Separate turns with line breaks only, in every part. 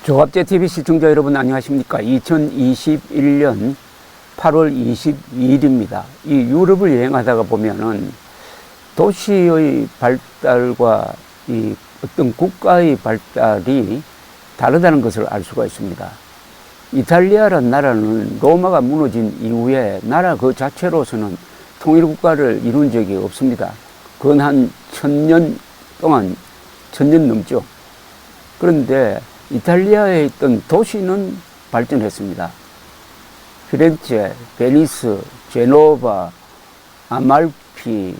조갑제TV 시청자 여러분 안녕하십니까. 2021년 8월 22일입니다. 이 유럽을 여행하다가 보면은 도시의 발달과 이 어떤 국가의 발달이 다르다는 것을 알 수가 있습니다. 이탈리아라는 나라는 로마가 무너진 이후에 나라 그 자체로서는 통일국가를 이룬 적이 없습니다. 건 한 1000년 동안, 1000년 넘죠. 그런데 이탈리아에 있던 도시는 발전했습니다. 피렌체, 베니스, 제노바, 아말피,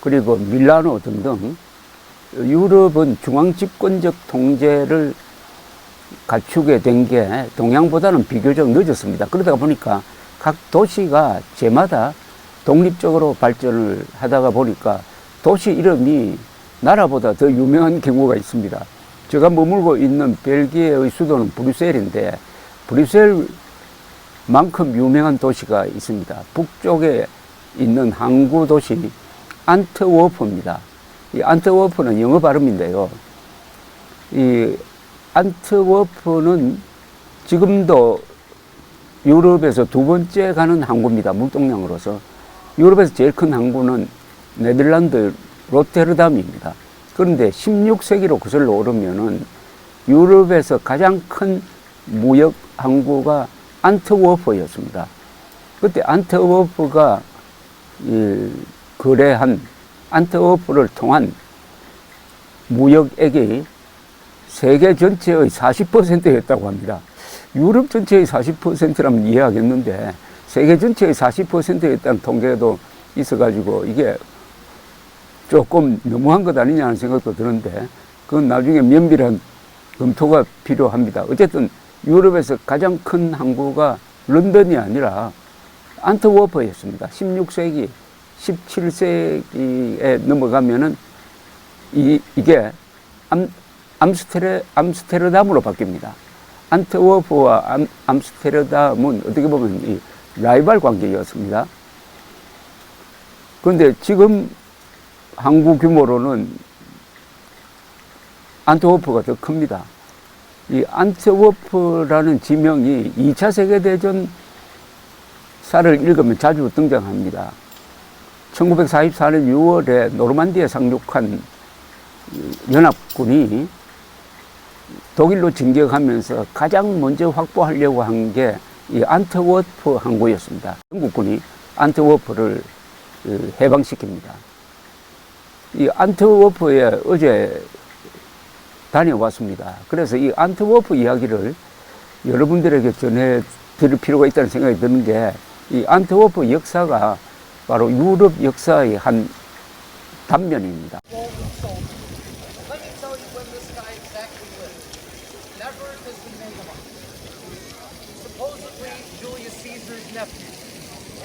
그리고 밀라노 등등 유럽은 중앙집권적 통제를 갖추게 된 게 동양보다는 비교적 늦었습니다. 그러다 보니까 각 도시가 제마다 독립적으로 발전을 하다가 보니까 도시 이름이 나라보다 더 유명한 경우가 있습니다. 제가 머물고 있는 벨기에의 수도는 브뤼셀인데 브뤼셀만큼 유명한 도시가 있습니다. 북쪽에 있는 항구 도시 안트워프입니다. 이 안트워프는 영어 발음인데요. 이 안트워프는 지금도 유럽에서 두 번째 가는 항구입니다. 물동량으로서. 유럽에서 제일 큰 항구는 네덜란드 로테르담입니다. 그런데 16세기로 거슬러 오르면은 유럽에서 가장 큰 무역 항구가 안트워프였습니다. 그때 안트워프가 거래한 안트워프를 통한 무역액이 세계 전체의 40%였다고 합니다. 유럽 전체의 40%라면 이해하겠는데 세계 전체의 40%였다는 통계도 있어가지고 이게 조금 너무한 것 아니냐는 생각도 드는데 그건 나중에 면밀한 검토가 필요합니다. 어쨌든 유럽에서 가장 큰 항구가 런던이 아니라 안트워프였습니다. 16세기, 17세기에 넘어가면은 이게 암스테르담으로 바뀝니다. 안트워프와 암스테르담은 어떻게 보면 이 라이벌 관계였습니다. 그런데 지금 항구 규모로는 안트워프가 더 큽니다. 이 안트워프라는 지명이 2차 세계대전 사를 읽으면 자주 등장합니다. 1944년 6월에 노르만디에 상륙한 연합군이 독일로 진격하면서 가장 먼저 확보하려고 한 게 이 안트워프 항구였습니다. 영국군이 안트워프를 해방시킵니다. 이 안트워프에 어제 다녀왔습니다. 그래서 이 안트워프 이야기를 여러분들에게 전해드릴 필요가 있다는 생각이 드는 게 이 안트워프 역사가 바로 유럽 역사의 한 단면입니다.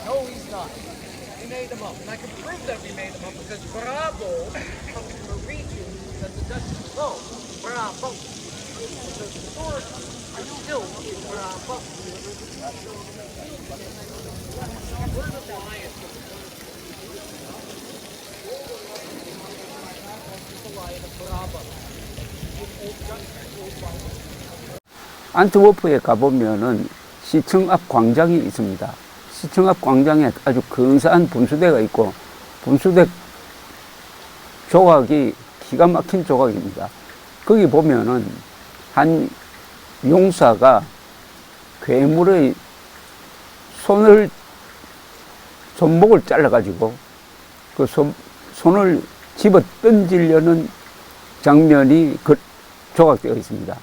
No, he's not. We made them up. And I can prove that we made them up because Bravo comes from a region that the Dutch call Brabo. So the source is still in Brabo. Where the Lion? The Lion of Brabo.
안트워프에 가보면은 시청 앞 광장이 있습니다. 시청 앞 광장에 아주 근사한 분수대가 있고 분수대 조각이 기가 막힌 조각입니다. 거기 보면은 한 용사가 괴물의 손목을 잘라가지고 그 손을 집어 던지려는 장면이 조각되어 있습니다.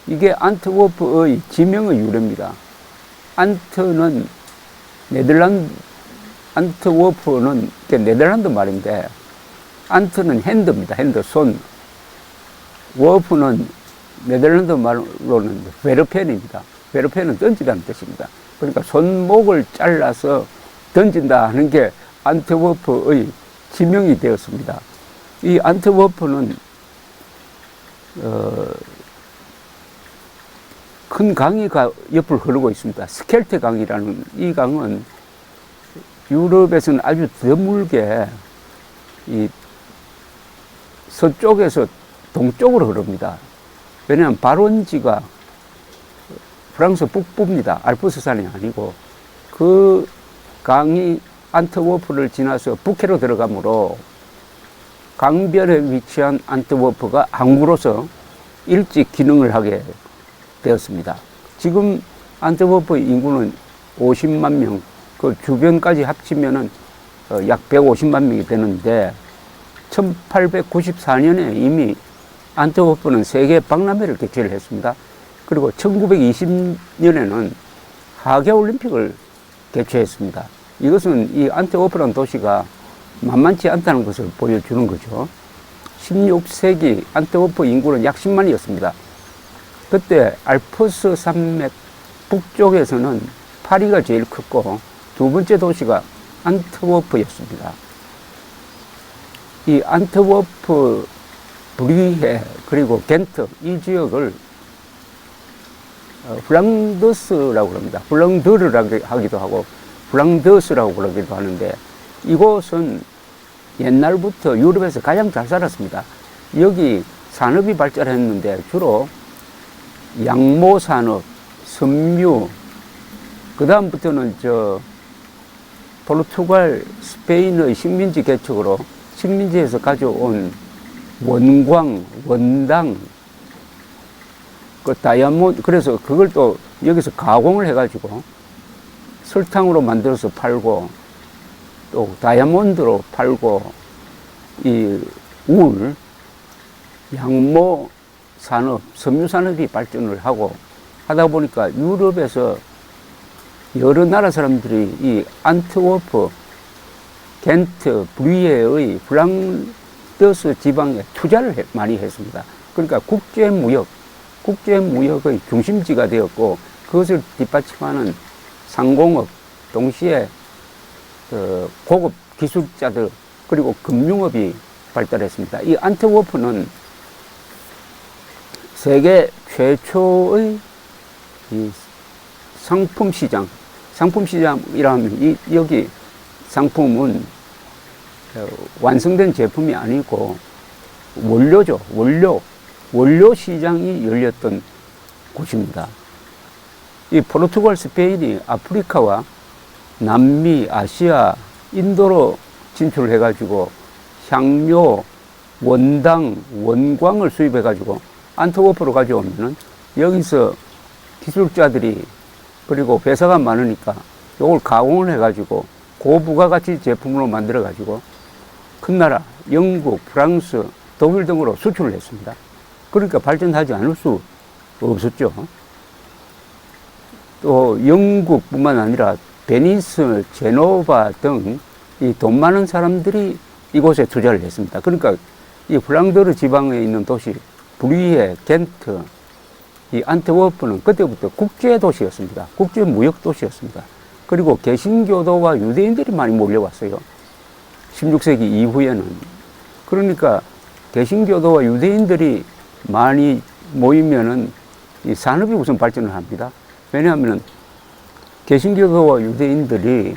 이게 안트워프의 지명의 유래입니다. 안트워프는 네덜란드 말인데, 안트는 핸드입니다. 핸드, 손. 워프는 네덜란드 말로는 베르펜입니다. 베르펜은 던지다는 뜻입니다. 그러니까 손목을 잘라서 던진다 하는 게 안트워프의 지명이 되었습니다. 이 안트워프는, 큰 강이 옆을 흐르고 있습니다. 스켈테 강이라는 이 강은 유럽에서는 아주 드물게 이 서쪽에서 동쪽으로 흐릅니다. 왜냐하면 발원지가 프랑스 북부입니다. 알프스산이 아니고 그 강이 안트워프를 지나서 북해로 들어가므로 강변에 위치한 안트워프가 항구로서 일찍 기능을 하게 되었습니다. 지금 안트워프 인구는 50만 명, 그 주변까지 합치면은 약 150만 명이 되는데 1894년에 이미 안트워프는 세계 박람회를 개최를 했습니다. 그리고 1920년에는 하계올림픽을 개최했습니다. 이것은 이 안트워프라는 도시가 만만치 않다는 것을 보여주는 거죠. 16세기 안트워프 인구는 약 10만이었습니다. 그때 알프스 산맥 북쪽에서는 파리가 제일 컸고 두 번째 도시가 안트워프였습니다. 이 안트워프, 브리헤, 그리고 겐트 이 지역을 플랑드스라고 합니다. 플랑드를 하기도 하고 플랑드스라고 그러기도 하는데 이곳은 옛날부터 유럽에서 가장 잘 살았습니다. 여기 산업이 발달했는데 주로 양모 산업, 섬유, 그 다음부터는 포르투갈, 스페인의 식민지 개척으로 식민지에서 가져온 원광, 원당, 그 다이아몬드, 그래서 그걸 또 여기서 가공을 해가지고 설탕으로 만들어서 팔고 또 다이아몬드로 팔고 이 울, 양모 산업, 섬유 산업이 발전을 하고 하다 보니까 유럽에서 여러 나라 사람들이 이 안트워프, 겐트, 브리에의 플랑드스 지방에 투자를 많이 했습니다. 그러니까 국제무역의 중심지가 되었고 그것을 뒷받침하는 상공업, 동시에 고급 기술자들 그리고 금융업이 발달했습니다. 이 안트워프는 세계 최초의 이 상품시장이라면 여기 상품은 완성된 제품이 아니고 원료죠. 원료 시장이 열렸던 곳입니다. 이 포르투갈, 스페인이 아프리카와 남미, 아시아, 인도로 진출해가지고 향료, 원당, 원광을 수입해가지고 안트워프로 가져오면은 여기서 기술자들이 그리고 회사가 많으니까 이걸 가공을 해가지고 고부가가치 제품으로 만들어가지고 큰 나라, 영국, 프랑스, 독일 등으로 수출을 했습니다. 그러니까 발전하지 않을 수 없었죠. 또 영국뿐만 아니라 베니스, 제노바 등 이 돈 많은 사람들이 이곳에 투자를 했습니다. 그러니까 이 플랑드르 지방에 있는 도시 브리에, 겐트, 이 안트워프는 그때부터 국제 도시였습니다. 국제 무역 도시였습니다. 그리고 개신교도와 유대인들이 많이 몰려왔어요. 16세기 이후에는. 그러니까 개신교도와 유대인들이 많이 모이면은 이 산업이 우선 발전을 합니다. 왜냐하면 개신교도와 유대인들이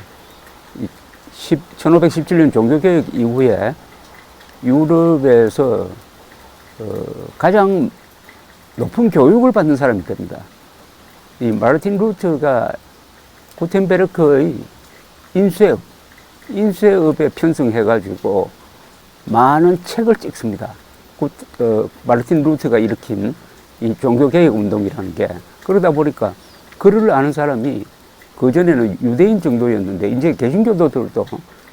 1517년 종교개혁 이후에 유럽에서 가장 높은 교육을 받는 사람이 됩니다. 이 마르틴 루터가 구텐베르크의 인쇄업에 편성해가지고 많은 책을 찍습니다. 마르틴 루터가 일으킨 이 종교개혁 운동이라는 게 그러다 보니까 글을 아는 사람이 그전에는 유대인 정도였는데 이제 개신교도들도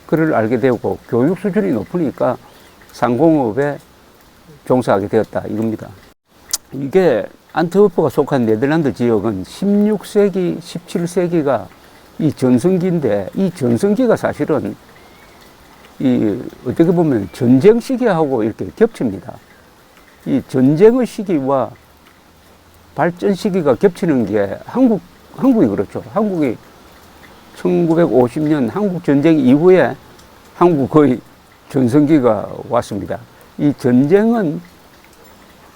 글을 알게 되고 교육 수준이 높으니까 상공업에 종사하게 되었다 이겁니다. 이게 안트워프가 속한 네덜란드 지역은 16세기, 17세기가 이 전성기인데 이 전성기가 사실은 이 어떻게 보면 전쟁 시기하고 이렇게 겹칩니다. 이 전쟁의 시기와 발전 시기가 겹치는 게 한국이 그렇죠. 한국이 1950년 한국 전쟁 이후에 한국의 전성기가 왔습니다. 이 전쟁은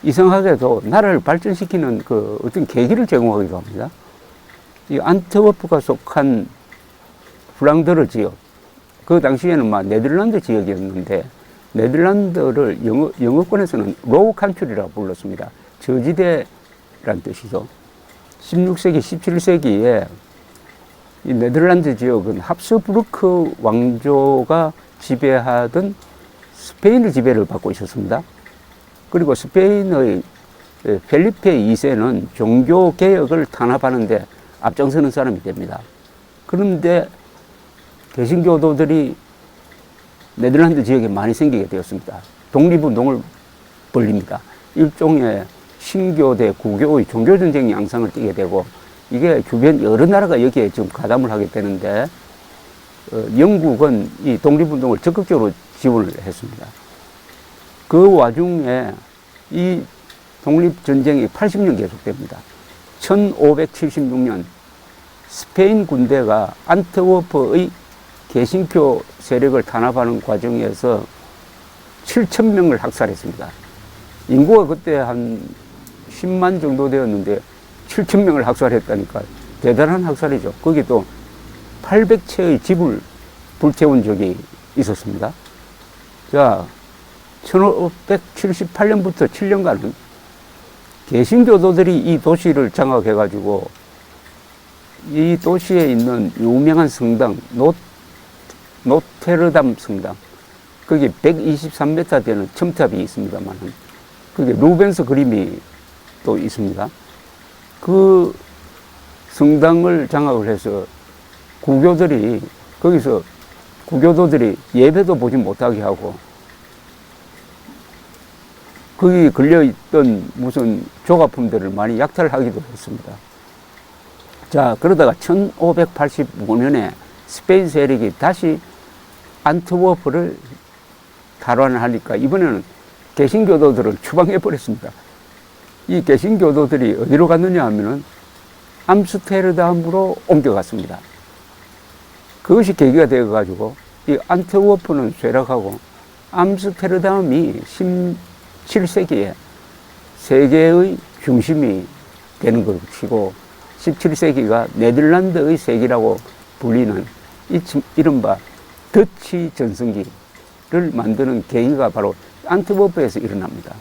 이상하게도 나라를 발전시키는 그 어떤 계기를 제공하기도 합니다. 이 안트워프가 속한 플랑드르 지역, 그 당시에는 막 네덜란드 지역이었는데 네덜란드를 영어권에서는 로우 칸트리라고 불렀습니다. 저지대란 뜻이죠. 16세기, 17세기에 이 네덜란드 지역은 합스부르크 왕조가 지배하던 스페인의 지배를 받고 있었습니다. 그리고 스페인의 펠리페 2세는 종교 개혁을 탄압하는데 앞장서는 사람이 됩니다. 그런데 개신교도들이 네덜란드 지역에 많이 생기게 되었습니다. 독립운동을 벌립니다. 일종의 신교 대 구교의 종교전쟁 양상을 띠게 되고, 이게 주변 여러 나라가 여기에 지금 가담을 하게 되는데, 영국은 이 독립운동을 적극적으로 지원을 했습니다. 그 와중에 이 독립전쟁이 80년 계속됩니다. 1576년 스페인 군대가 안트워프의 개신교 세력을 탄압하는 과정에서 7,000명을 학살했습니다. 인구가 그때 한 10만 정도 되었는데 7,000명을 학살했다니까 대단한 학살이죠. 거기 또 800채의 집을 불태운 적이 있었습니다. 자, 1578년부터 7년간은 개신교도들이 이 도시를 장악해가지고 이 도시에 있는 유명한 성당, 노테르담 성당, 거기 123m 되는 첨탑이 있습니다만, 그게 루벤스 그림이 또 있습니다. 그 성당을 장악을 해서 거기서 구교도들이 예배도 보지 못하게 하고, 거기 걸려있던 무슨 조각품들을 많이 약탈하기도 했습니다. 자, 그러다가 1585년에 스페인 세력이 다시 안트워프를 탈환을 하니까 이번에는 개신교도들을 추방해버렸습니다. 이 개신교도들이 어디로 갔느냐 하면은 암스테르담으로 옮겨갔습니다. 그것이 계기가 되어가지고 이 안트워프는 쇠락하고 암스테르담이 17세기에 세계의 중심이 되는 것이고, 17세기가 네덜란드의 세기라고 불리는 이른바 더치 전성기를 만드는 계기가 바로 안트워프에서 일어납니다.